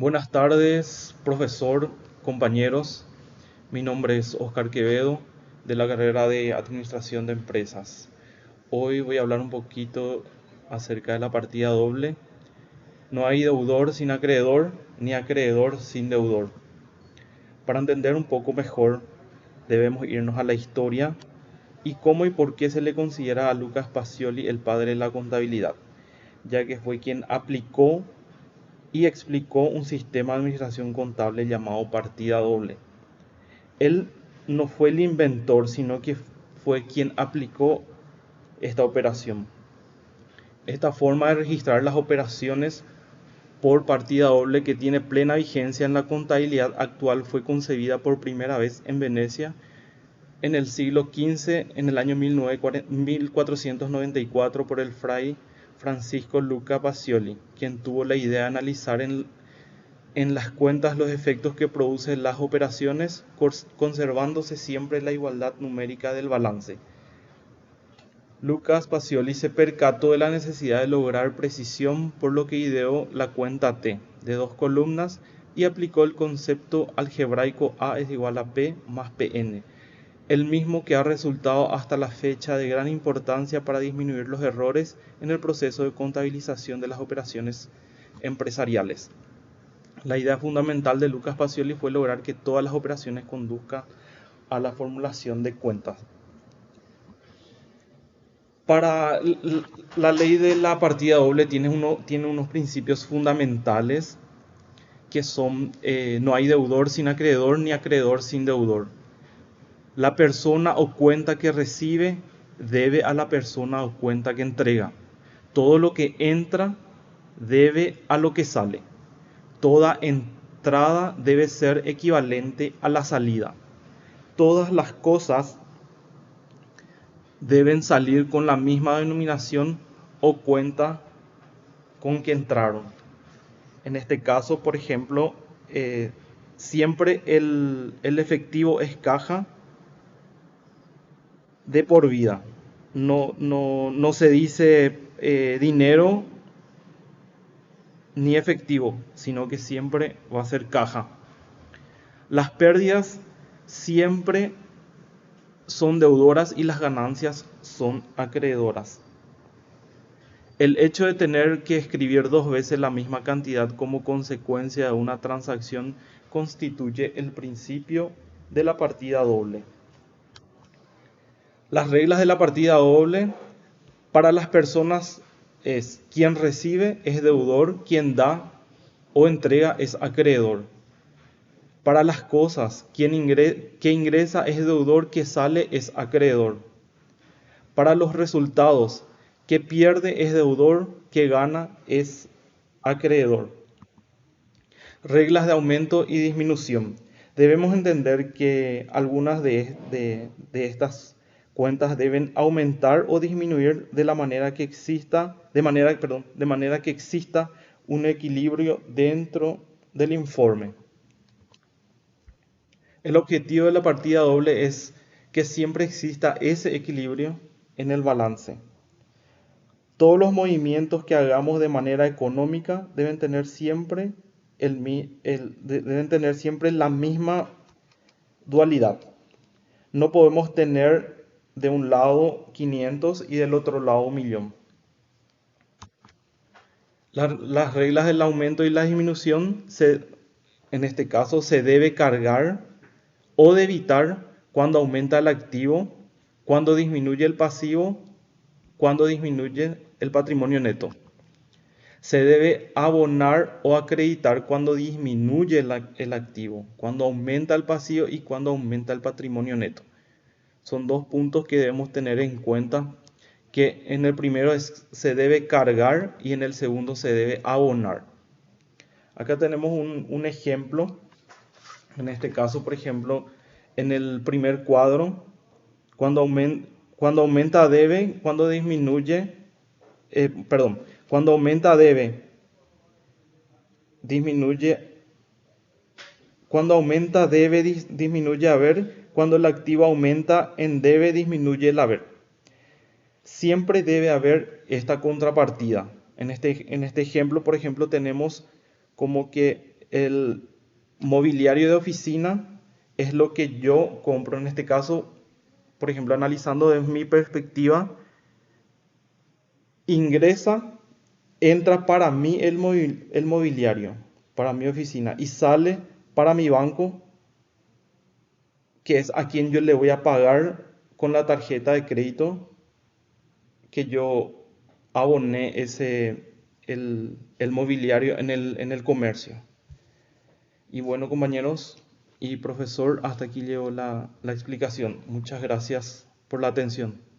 Buenas tardes, profesor, compañeros. Mi nombre es Oscar Quevedo, de la carrera de Administración de Empresas. Hoy voy a hablar un poquito acerca de la partida doble. No hay deudor sin acreedor, ni acreedor sin deudor. Para entender un poco mejor, debemos irnos a la historia y cómo y por qué se le considera a Lucas Pacioli el padre de la contabilidad, ya que fue quien aplicó y explicó un sistema de administración contable llamado partida doble. Él no fue el inventor, sino que fue quien aplicó esta operación. Esta forma de registrar las operaciones por partida doble, que tiene plena vigencia en la contabilidad actual, fue concebida por primera vez en Venecia en el siglo XV, en el año 1494, por el fray Francisco Luca Pacioli, quien tuvo la idea de analizar en las cuentas los efectos que producen las operaciones, conservándose siempre la igualdad numérica del balance. Lucas Pacioli se percató de la necesidad de lograr precisión, por lo que ideó la cuenta T de dos columnas y aplicó el concepto algebraico A es igual a P más Pn, el mismo que ha resultado hasta la fecha de gran importancia para disminuir los errores en el proceso de contabilización de las operaciones empresariales. La idea fundamental de Lucas Pacioli fue lograr que todas las operaciones conduzcan a la formulación de cuentas. Para la ley de la partida doble tiene unos principios fundamentales que son: no hay deudor sin acreedor ni acreedor sin deudor. La persona o cuenta que recibe debe a la persona o cuenta que entrega. Todo lo que entra debe a lo que sale. Toda entrada debe ser equivalente a la salida. Todas las cosas deben salir con la misma denominación o cuenta con que entraron. En este caso, por ejemplo, siempre el efectivo es caja de por vida. No se dice dinero ni efectivo, sino que siempre va a ser caja. Las pérdidas siempre son deudoras y las ganancias son acreedoras. El hecho de tener que escribir dos veces la misma cantidad como consecuencia de una transacción constituye el principio de la partida doble. Las reglas de la partida doble para las personas es: quien recibe es deudor, quien da o entrega es acreedor. Para las cosas, que ingresa es deudor, que sale es acreedor. Para los resultados, que pierde es deudor, que gana es acreedor. Reglas de aumento y disminución. Debemos entender que algunas de estas cuentas deben aumentar o disminuir de manera que exista un equilibrio dentro del informe. El objetivo de la partida doble es que siempre exista ese equilibrio en el balance. Todos los movimientos que hagamos de manera económica deben tener siempre la misma dualidad. No podemos tener de un lado 500 y del otro lado 1.000.000. Las reglas del aumento y la disminución, en este caso, se debe cargar o debitar cuando aumenta el activo, cuando disminuye el pasivo, cuando disminuye el patrimonio neto. Se debe abonar o acreditar cuando disminuye el activo, cuando aumenta el pasivo y cuando aumenta el patrimonio neto. Son dos puntos que debemos tener en cuenta, que en el primero se debe cargar y en el segundo se debe abonar. Acá tenemos un ejemplo. En este caso, por ejemplo, en el primer cuadro, cuando aumenta debe, cuando disminuye, cuando aumenta debe, disminuye, cuando aumenta debe, disminuye haber, cuando el activo aumenta en debe, disminuye el haber. Siempre debe haber esta contrapartida. En este ejemplo, por ejemplo, tenemos como que el mobiliario de oficina es lo que yo compro en este caso, por ejemplo, analizando desde mi perspectiva, ingresa, entra para mí el mobiliario, para mi oficina, y sale para mi banco, que es a quien yo le voy a pagar con la tarjeta de crédito que yo aboné el mobiliario en el comercio. Y bueno, compañeros y profesor, hasta aquí llegó la explicación. Muchas gracias por la atención.